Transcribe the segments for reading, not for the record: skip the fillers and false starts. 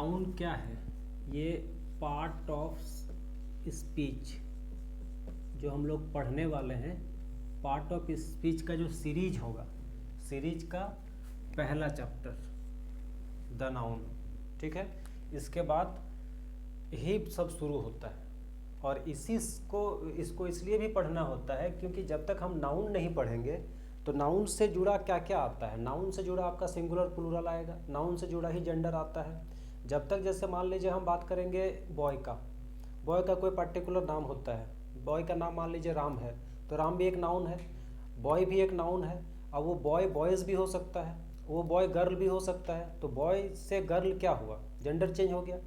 Noun क्या है? ये पार्ट ऑफ स्पीच जो हम लोग पढ़ने वाले हैं, पार्ट ऑफ स्पीच का जो सीरीज होगा, सीरीज का पहला चैप्टर द नाउन, ठीक है। इसके बाद ही सब शुरू होता है और इसको इसलिए भी पढ़ना होता है क्योंकि जब तक हम नाउन नहीं पढ़ेंगे तो नाउन से जुड़ा क्या क्या आता है। नाउन से जुड़ा आपका सिंगुलर प्लूरल आएगा, नाउन से जुड़ा ही जेंडर आता है। जब तक जैसे मान लीजिए हम बात करेंगे बॉय का कोई पर्टिकुलर नाम होता है। बॉय का नाम मान लीजिए राम है, तो राम भी एक नाउन है, बॉय भी एक नाउन है। अब वो बॉय बॉयज़ भी हो सकता है, वो बॉय गर्ल भी हो सकता है। तो बॉय से गर्ल क्या हुआ, जेंडर चेंज हो गया।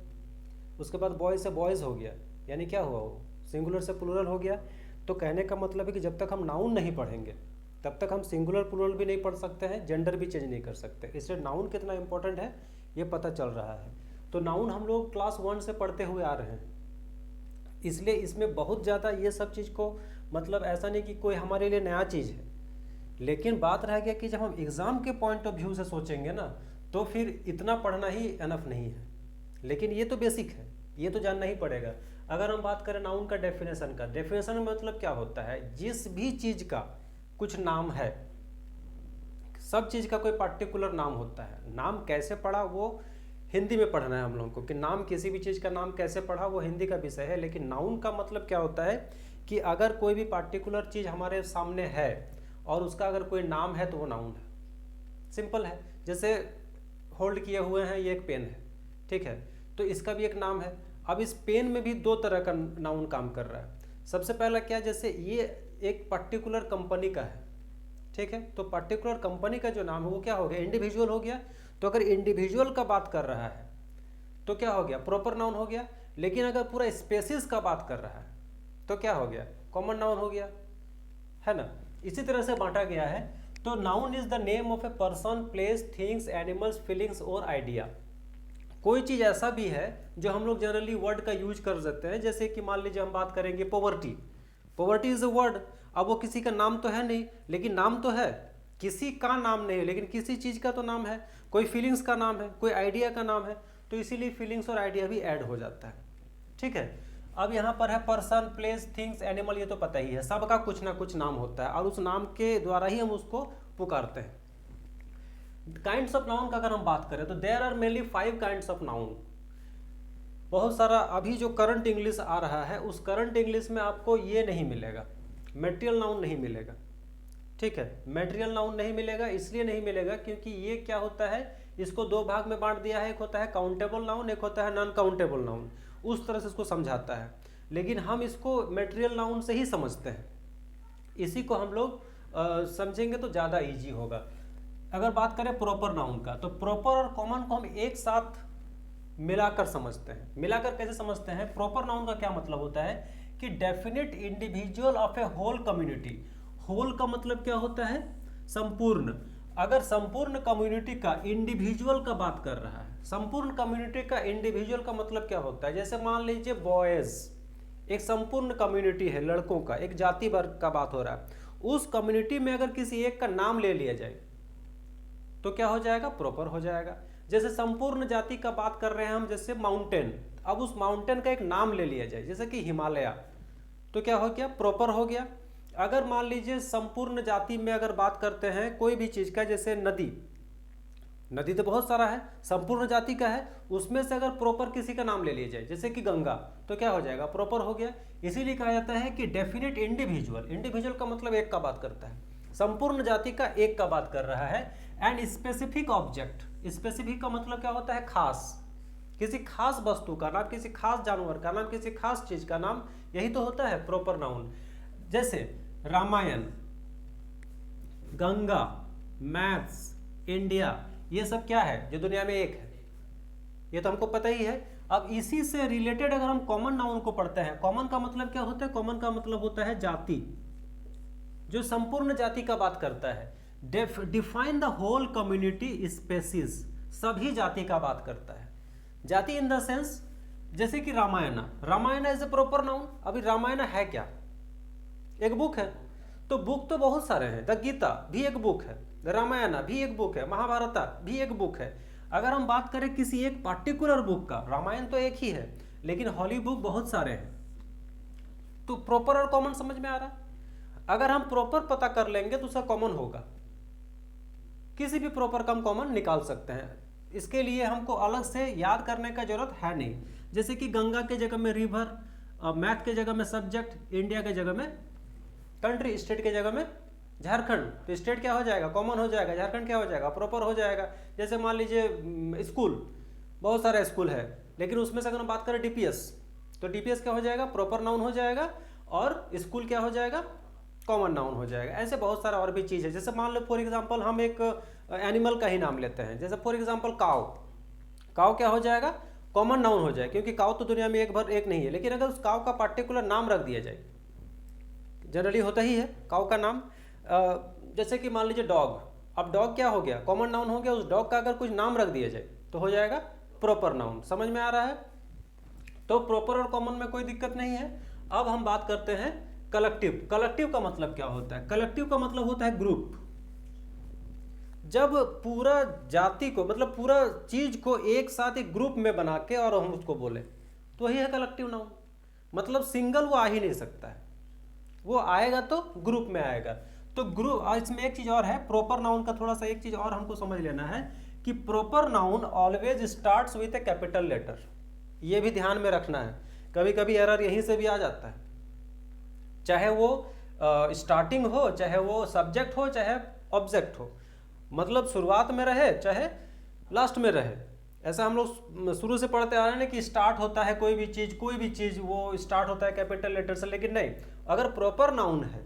उसके बाद बॉय से बॉयज़ हो गया, यानी क्या हुआ, वो सिंगुलर से प्लूरल हो गया। तो कहने का मतलब है कि जब तक हम नाउन नहीं पढ़ेंगे तब तक हम सिंगुलर प्लूरल भी नहीं पढ़ सकते हैं, जेंडर भी चेंज नहीं कर सकते। इसलिए नाउन कितना इंपॉर्टेंट है ये पता चल रहा है। तो नाउन हम लोग क्लास 1 से पढ़ते हुए आ रहे हैं, इसलिए इसमें बहुत ज़्यादा ये सब चीज़ को मतलब ऐसा नहीं कि कोई हमारे लिए नया चीज़ है। लेकिन बात रह गया कि जब हम एग्ज़ाम के पॉइंट ऑफ व्यू से सोचेंगे ना तो फिर इतना पढ़ना ही एनफ नहीं है। लेकिन ये तो बेसिक है, ये तो जानना ही पड़ेगा। अगर हम बात करें नाउन का डेफिनेशन का, डेफिनेशन में मतलब क्या होता है, जिस भी चीज़ का कुछ नाम है, सब चीज़ का कोई पर्टिकुलर नाम होता है। नाम कैसे पढ़ा वो हिंदी में पढ़ना है हम लोगों को, कि नाम किसी भी चीज़ का नाम कैसे पढ़ा वो हिंदी का विषय है। लेकिन नाउन का मतलब क्या होता है कि अगर कोई भी पर्टिकुलर चीज़ हमारे सामने है और उसका अगर कोई नाम है तो वो नाउन है। सिंपल है, जैसे होल्ड किए हुए हैं ये एक पेन है, ठीक है, तो इसका भी एक नाम है। अब इस पेन में भी दो तरह का नाउन काम कर रहा है। सबसे पहला क्या, जैसे ये एक पर्टिकुलर कंपनी का है, ठीक है, तो पर्टिकुलर कंपनी का जो नाम है वो क्या हो गया, इंडिविजुअल हो गया। तो अगर इंडिविजुअल का बात कर रहा है तो क्या हो गया, प्रॉपर नाउन हो गया। लेकिन अगर पूरा स्पेसिस का बात कर रहा है तो क्या हो गया, कॉमन नाउन हो गया, है ना। इसी तरह से बांटा गया है। तो noun is the name of a person, place, things, animals, feelings और आइडिया। कोई चीज़ ऐसा भी है जो हम लोग जनरली वर्ड का यूज कर देते हैं, जैसे कि मान लीजिए हम बात करेंगे poverty. Poverty is a word. अब वो किसी का नाम तो है नहीं, लेकिन नाम तो है, किसी का नाम नहीं है लेकिन किसी चीज़ का तो नाम है। कोई फीलिंग्स का नाम है, कोई आइडिया का नाम है, तो इसीलिए फीलिंग्स और आइडिया भी ऐड हो जाता है, ठीक है। अब यहाँ पर है पर्सन, प्लेस, थिंग्स, एनिमल, ये तो पता ही है, सबका कुछ ना कुछ नाम होता है और उस नाम के द्वारा ही हम उसको पुकारते हैं। काइंड्स ऑफ नाउन का अगर हम बात करें तो there are mainly 5 kinds of noun. बहुत सारा अभी जो करंट इंग्लिश आ रहा है उस करंट इंग्लिश में आपको ये नहीं मिलेगा, मटेरियल नाउन नहीं मिलेगा, ठीक है। मटेरियल नाउन नहीं मिलेगा, इसलिए नहीं मिलेगा क्योंकि ये क्या होता है, इसको दो भाग में बांट दिया है। एक होता है काउंटेबल नाउन, एक होता है नॉन काउंटेबल नाउन, उस तरह से इसको समझाता है। लेकिन हम इसको मटेरियल नाउन से ही समझते हैं, इसी को हम लोग समझेंगे तो ज़्यादा ईजी होगा। अगर बात करें प्रॉपर नाउन का, तो प्रॉपर और कॉमन को हम एक साथ मिलाकर समझते हैं। मिलाकर कैसे समझते हैं, प्रॉपर नाउन का क्या मतलब होता है कि definite individual of a whole community. Whole का मतलब क्या होता है, संपूर्ण। अगर संपूर्ण कम्युनिटी का इंडिविजुअल का बात कर रहा है, संपूर्ण कम्युनिटी का इंडिविजुअल का मतलब क्या होता है, जैसे मान लीजिए बॉयज एक संपूर्ण कम्युनिटी है, लड़कों का एक जाति वर्ग का बात हो रहा है। उस कम्युनिटी में अगर किसी एक का नाम ले लिया जाए तो क्या हो जाएगा, प्रॉपर हो जाएगा। जैसे संपूर्ण जाति का बात कर रहे हैं हम, जैसे माउंटेन, अब उस माउंटेन का एक नाम ले लिया जाए जैसे कि हिमालय, तो क्या हो गया, प्रॉपर हो गया। अगर मान लीजिए संपूर्ण जाति में अगर बात करते हैं कोई भी चीज़ का, जैसे नदी, नदी तो बहुत सारा है, संपूर्ण जाति का है, उसमें से अगर प्रॉपर किसी का नाम ले लिया जाए जैसे कि गंगा, तो क्या हो जाएगा, प्रॉपर हो गया। इसीलिए कहा जाता है कि डेफिनेट इंडिविजुअल, इंडिविजुअल का मतलब एक का बात करता है, संपूर्ण जाति का एक का बात कर रहा है। एंड स्पेसिफिक ऑब्जेक्ट, स्पेसिफिक का मतलब क्या होता है, खास, किसी खास वस्तु का नाम, किसी खास जानवर का नाम, किसी खास चीज का नाम, यही तो होता है प्रॉपर नाउन। जैसे रामायण, गंगा, मैथ्स, इंडिया, ये सब क्या है, जो दुनिया में एक है, ये तो हमको पता ही है। अब इसी से रिलेटेड अगर हम कॉमन नाउन को पढ़ते हैं, कॉमन का मतलब क्या होता है, कॉमन का मतलब होता है जाति, जो संपूर्ण जाति का बात करता है। Define the whole community species, सभी जाति का बात करता है। जाति इन द सेंस, जैसे कि Ramayana, Ramayana is a proper noun. अभी रामायण है क्या, एक बुक है, तो बुक तो बहुत सारे हैं, द गीता भी एक बुक है, रामायण भी एक बुक है, महाभारत भी एक बुक है। अगर हम बात करें किसी एक पार्टिकुलर बुक का, रामायण तो एक ही है लेकिन हॉली बुक बहुत सारे हैं, तो प्रॉपर और कॉमन समझ में आ रहा है। अगर हम प्रॉपर पता कर लेंगे तो उसका कॉमन होगा, किसी भी प्रॉपर का हम कॉमन निकाल सकते हैं। इसके लिए हमको अलग से याद करने का जरूरत है नहीं। जैसे कि गंगा के जगह में रिवर, मैथ के जगह में सब्जेक्ट, इंडिया के जगह में कंट्री, स्टेट के जगह में झारखंड, तो स्टेट क्या हो जाएगा, कॉमन हो जाएगा, झारखंड क्या हो जाएगा, प्रॉपर हो जाएगा। जैसे मान लीजिए स्कूल, बहुत सारा स्कूल है लेकिन उसमें से अगर हम बात करें डीपीएस, तो डीपीएस क्या हो जाएगा, प्रॉपर नाउन हो जाएगा, और स्कूल क्या हो जाएगा, कॉमन नाउन हो जाएगा। ऐसे बहुत सारा और भी चीज़ है। जैसे मान लो फॉर एग्जांपल हम एक एनिमल का ही नाम लेते हैं, जैसे फॉर एग्जांपल काव, काव क्या हो जाएगा, कॉमन नाउन हो जाएगा, क्योंकि काव तो दुनिया में एक भर एक नहीं है। लेकिन अगर उस काव का पार्टिकुलर नाम रख दिया जाए, जनरली होता ही है काव का नाम, जैसे कि मान लीजिए डॉग, अब डॉग क्या हो गया, कॉमन नाउन हो गया, उस डॉग का अगर कुछ नाम रख दिया जाए तो हो जाएगा प्रॉपर नाउन। समझ में आ रहा है। तो प्रॉपर और कॉमन में कोई दिक्कत नहीं है। अब हम बात करते हैं कलेक्टिव। कलेक्टिव का मतलब क्या होता है, कलेक्टिव का मतलब होता है ग्रुप। जब पूरा जाति को, मतलब पूरा चीज को एक साथ एक ग्रुप में बना के और हम उसको बोले तो वही है कलेक्टिव नाउन। मतलब सिंगल वो आ ही नहीं सकता है, वो आएगा तो ग्रुप में आएगा। तो ग्रुप, इसमें एक चीज और है, प्रॉपर नाउन का थोड़ा सा एक चीज और हमको समझ लेना है कि proper noun always starts with a capital letter. ये भी ध्यान में रखना है, कभी कभी एरर यहीं से भी आ जाता है, चाहे वो स्टार्टिंग हो, चाहे वो सब्जेक्ट हो, चाहे ऑब्जेक्ट हो, मतलब शुरुआत में रहे चाहे लास्ट में रहे। ऐसा हम लोग शुरू से पढ़ते आ रहे हैं कि स्टार्ट होता है कोई भी चीज़ वो स्टार्ट होता है कैपिटल लेटर से। लेकिन नहीं, अगर प्रॉपर नाउन है,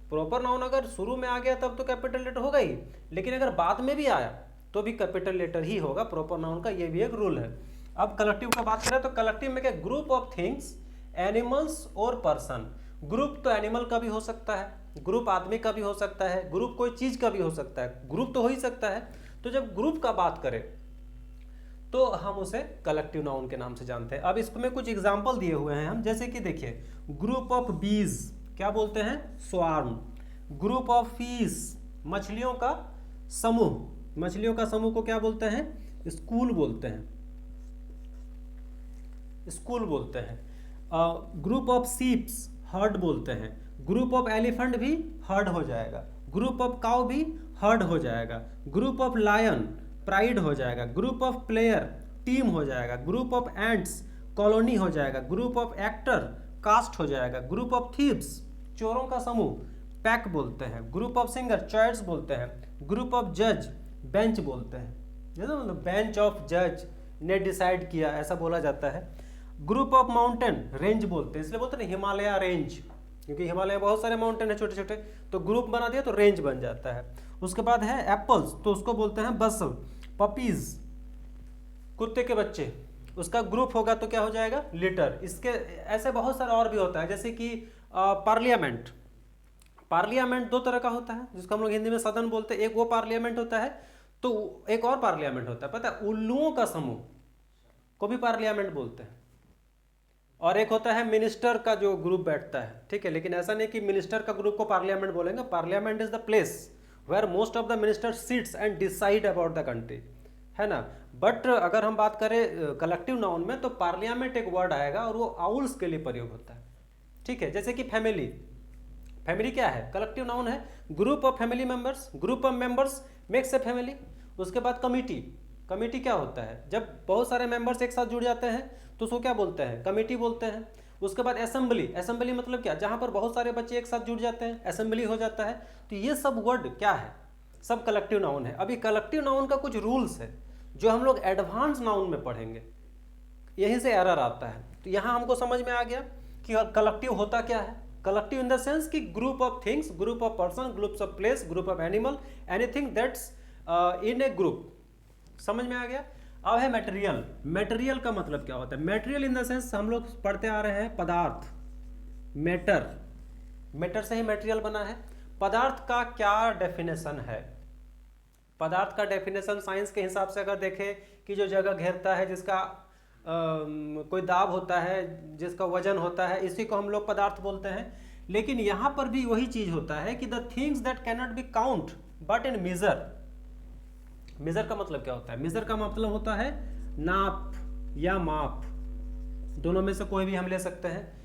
प्रॉपर नाउन अगर शुरू में आ गया तब तो कैपिटल लेटर होगा ही, लेकिन अगर बाद में भी आया तो भी कैपिटल लेटर ही होगा प्रॉपर नाउन का। ये भी एक रूल है। अब कलेक्टिव का बात करें तो कलेक्टिव में क्या, ग्रुप ऑफ थिंग्स, एनिमल्स और पर्सन। ग्रुप तो एनिमल का भी हो सकता है, ग्रुप आदमी का भी हो सकता है, ग्रुप कोई चीज का भी हो सकता है, ग्रुप तो हो ही सकता है। तो जब ग्रुप का बात करें तो हम उसे कलेक्टिव नाउन के नाम से जानते हैं। अब इसमें कुछ एग्जांपल दिए हुए हैं हम, जैसे कि देखिए, ग्रुप ऑफ बीज क्या बोलते हैं, स्वार्म। ग्रुप ऑफ फिश, मछलियों का समूह, मछलियों का समूह को क्या बोलते हैं, स्कूल बोलते हैं, स्कूल बोलते हैं। ग्रुप ऑफ शीप्स हर्ड बोलते हैं। ग्रुप ऑफ एलिफेंट भी हर्ड हो जाएगा, ग्रुप ऑफ काउ भी हर्ड हो जाएगा, ग्रुप ऑफ लायन प्राइड हो जाएगा, ग्रुप ऑफ प्लेयर टीम हो जाएगा, ग्रुप ऑफ एंट्स कॉलोनी हो जाएगा, ग्रुप ऑफ एक्टर कास्ट हो जाएगा, ग्रुप ऑफ थीव्स चोरों का समूह पैक बोलते हैं, ग्रुप ऑफ सिंगर चर्च बोलते हैं, ग्रुप ऑफ जज बेंच बोलते हैं, जैसे मतलब बेंच ऑफ जज ने डिसाइड किया ऐसा बोला जाता है। ग्रुप ऑफ माउंटेन रेंज बोलते हैं, इसलिए बोलते हैं हिमालय रेंज, क्योंकि हिमालय बहुत सारे माउंटेन है छोटे छोटे, तो ग्रुप बना दिया तो रेंज बन जाता है। उसके बाद है एप्पल्स, तो उसको बोलते हैं बसल। पपीज कुत्ते के बच्चे, उसका ग्रुप होगा तो क्या हो जाएगा, लिटर। इसके ऐसे बहुत सारा और भी होता है, जैसे कि पार्लियामेंट। पार्लियामेंट दो तरह का होता है, जिसको हम लोग हिंदी में सदन बोलते हैं। एक वो पार्लियामेंट होता है, तो एक और पार्लियामेंट होता है, पता है, उल्लुओं का समूह को भी पार्लियामेंट बोलते हैं। और एक होता है मिनिस्टर का जो ग्रुप बैठता है, ठीक है, लेकिन ऐसा नहीं कि मिनिस्टर का ग्रुप को पार्लियामेंट बोलेंगे। Parliament is the place where most of the minister sits and decide about the country, है ना। बट अगर हम बात करें कलेक्टिव नाउन में तो पार्लियामेंट एक वर्ड आएगा और वो आउल्स के लिए प्रयोग होता है, ठीक है। जैसे कि फैमिली, फैमिली क्या है, कलेक्टिव नाउन है। Group of family members, group of members makes a family. उसके बाद कमिटी, कमिटी क्या होता है, जब बहुत सारे मेंबर्स एक साथ जुड़ जाते हैं तो उसको क्या बोलते हैं, कमिटी बोलते हैं। उसके बाद असेंबली, असेंबली मतलब क्या, जहां पर बहुत सारे बच्चे एक साथ जुड़ जाते हैं असेंबली हो जाता है। तो ये सब वर्ड क्या है, सब कलेक्टिव नाउन है। अभी कलेक्टिव नाउन का कुछ रूल्स है जो हम लोग एडवांस नाउन में पढ़ेंगे, यहीं से एरर आता है। तो यहाँ हमको समझ में आ गया कि कलेक्टिव होता क्या है। कलेक्टिव इन द सेंस कि group of things, group of person, groups of place, group of animal, anything that's in A group. समझ में आ गया। अब है मटेरियल। मटेरियल का मतलब क्या होता है, मटेरियल इन द सेंस हम लोग पढ़ते आ रहे हैं पदार्थ, मैटर, मैटर से ही मटेरियल बना है। पदार्थ का क्या डेफिनेशन है, पदार्थ का डेफिनेशन साइंस के हिसाब से अगर देखें कि जो जगह घेरता है, जिसका कोई दाब होता है, जिसका वजन होता है, इसी को हम लोग पदार्थ बोलते हैं। लेकिन यहाँ पर भी वही चीज होता है कि the things that cannot be count but in measure, measure का मतलब क्या होता है? मेजर का मतलब होता है नाप या माप, दोनों में से कोई भी हम ले सकते हैं।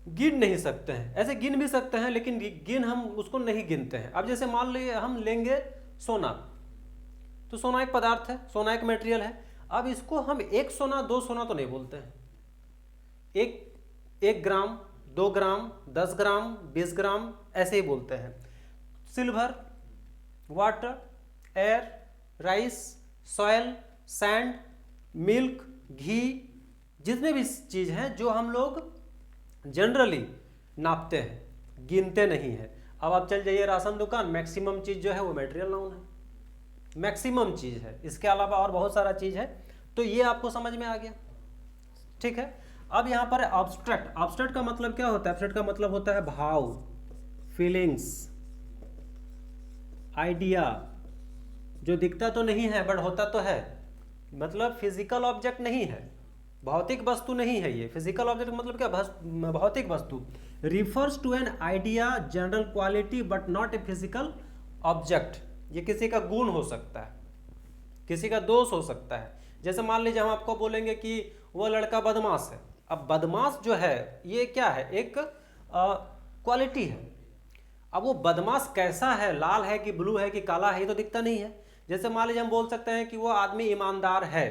गिन नहीं सकते हैं, ऐसे गिन भी सकते हैं लेकिन गिन हम उसको नहीं गिनते हैं। अब जैसे मान लीजिए हम लेंगे सोना, तो सोना एक पदार्थ है, सोना एक मटेरियल है। अब इसको हम एक सोना दो सोना तो नहीं बोलते हैं, एक ग्राम, 2 ग्राम, 10 ग्राम, 20 ग्राम ऐसे ही बोलते हैं। Silver, water, air, rice, soil, sand, milk, ghee, जितने भी चीज हैं जो हम लोग जनरली नापते हैं, गिनते नहीं है। अब आप चल जाइए राशन दुकान, मैक्सिमम चीज जो है वो मटेरियल नाउन है, मैक्सिमम चीज है, इसके अलावा और बहुत सारा चीज है। तो ये आपको समझ में आ गया, ठीक है। अब यहाँ पर एब्स्ट्रैक्ट, एब्स्ट्रैक्ट का मतलब क्या होता है? एब्स्ट्रैक्ट का मतलब होता है भाव, फीलिंग्स, आइडिया, जो दिखता तो नहीं है बट होता तो है, मतलब फिजिकल ऑब्जेक्ट नहीं है, भौतिक वस्तु नहीं है ये। फिजिकल ऑब्जेक्ट मतलब क्या? भौतिक वस्तु। Refers to an idea, general quality but not a physical object. ये किसी का गुण हो सकता है, किसी का दोष हो सकता है। जैसे मान लीजिए हम आपको बोलेंगे कि वो लड़का बदमाश है। अब बदमाश जो है ये क्या है? एक क्वालिटी है। अब वो बदमाश कैसा है, लाल है कि ब्लू है कि काला है, ये तो दिखता नहीं है। जैसे मान लीजिए हम बोल सकते हैं कि वो आदमी ईमानदार है,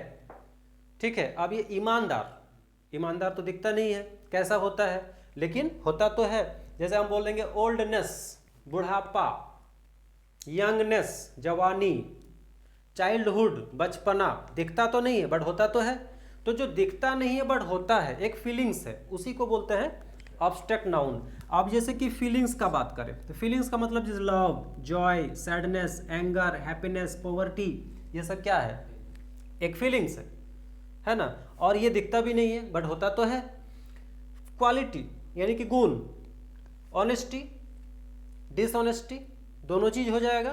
ठीक है। अब ये ईमानदार तो दिखता नहीं है, कैसा होता है, लेकिन होता तो है। जैसे हम बोल देंगे ओल्डनेस, बुढ़ापा, यंगनेस, जवानी, चाइल्डहुड, बचपना, दिखता तो नहीं है बट होता तो है। तो जो दिखता नहीं है बट होता है, एक फीलिंग्स है, उसी को बोलते हैं एब्स्ट्रैक्ट नाउन। अब जैसे कि फीलिंग्स का बात करें तो फीलिंग्स का मतलब जैसे love, Joy, sadness, anger, happiness, poverty, ये सब क्या है? एक फीलिंग्स है ना। और ये दिखता भी नहीं है बट होता तो है। क्वालिटी यानी कि गुण, ऑनेस्टी, डिसऑनेस्टी, दोनों चीज हो जाएगा।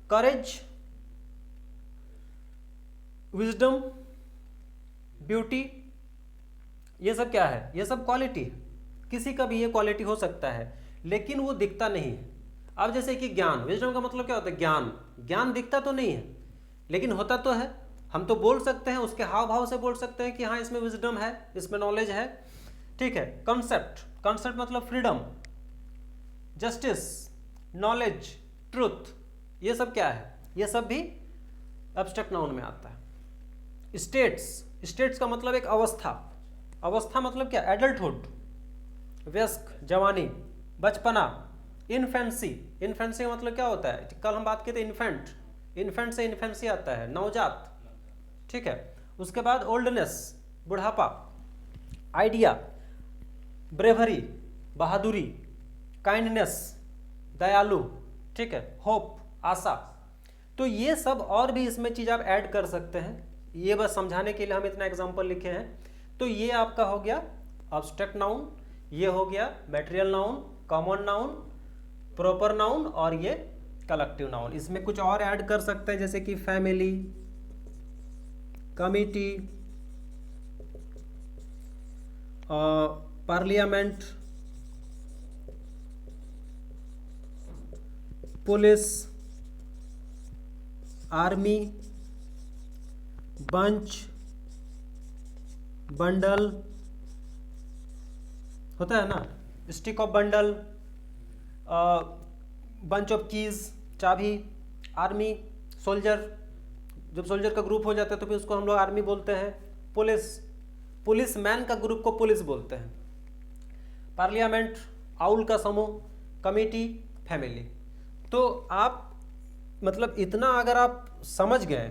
करेज, विजडम, ब्यूटी, ये सब क्या है? ये सब क्वालिटी है। किसी का भी ये क्वालिटी हो सकता है लेकिन वो दिखता नहीं है। अब जैसे कि ज्ञान, विजडम का मतलब क्या होता है? ज्ञान दिखता तो नहीं है लेकिन होता तो है। हम तो बोल सकते हैं, उसके हाव भाव से बोल सकते हैं कि हाँ इसमें विजडम है, इसमें नॉलेज है, ठीक है। कंसेप्ट मतलब फ्रीडम, जस्टिस, नॉलेज, ट्रुथ, ये सब क्या है? ये सब भी एब्स्ट्रैक्ट नाउन में आता है। स्टेट्स का मतलब एक अवस्था मतलब क्या? एडल्टहुड, वयस्क, जवानी, बचपना, इन्फेंसी का मतलब क्या होता है? कल हम बात किए थे इन्फेंट से इन्फेंसी आता है, नवजात, ठीक है। उसके बाद ओल्डनेस, बुढ़ापा, आइडिया, ब्रेवरी, बहादुरी, काइंडनेस, दयालु, ठीक है, होप, आशा। तो ये सब और भी इसमें चीज आप ऐड कर सकते हैं, ये बस समझाने के लिए हम इतना एग्जांपल लिखे हैं। तो ये आपका हो गया एब्स्ट्रैक्ट नाउन, ये हो गया material noun, common noun, proper noun और ये कलेक्टिव नाउन। इसमें कुछ और ऐड कर सकते हैं जैसे कि family, committee, parliament, police, army, bunch, bundle होता है ना, stick of bundle, bunch of keys, चाबी, आर्मी, सोल्जर, जब सोल्जर का ग्रुप हो जाता है तो फिर उसको हम लोग आर्मी बोलते हैं। पुलिस मैन का ग्रुप को पुलिस बोलते हैं। पार्लियामेंट, आउल का समूह, कमिटी, फैमिली। तो आप मतलब इतना अगर आप समझ गए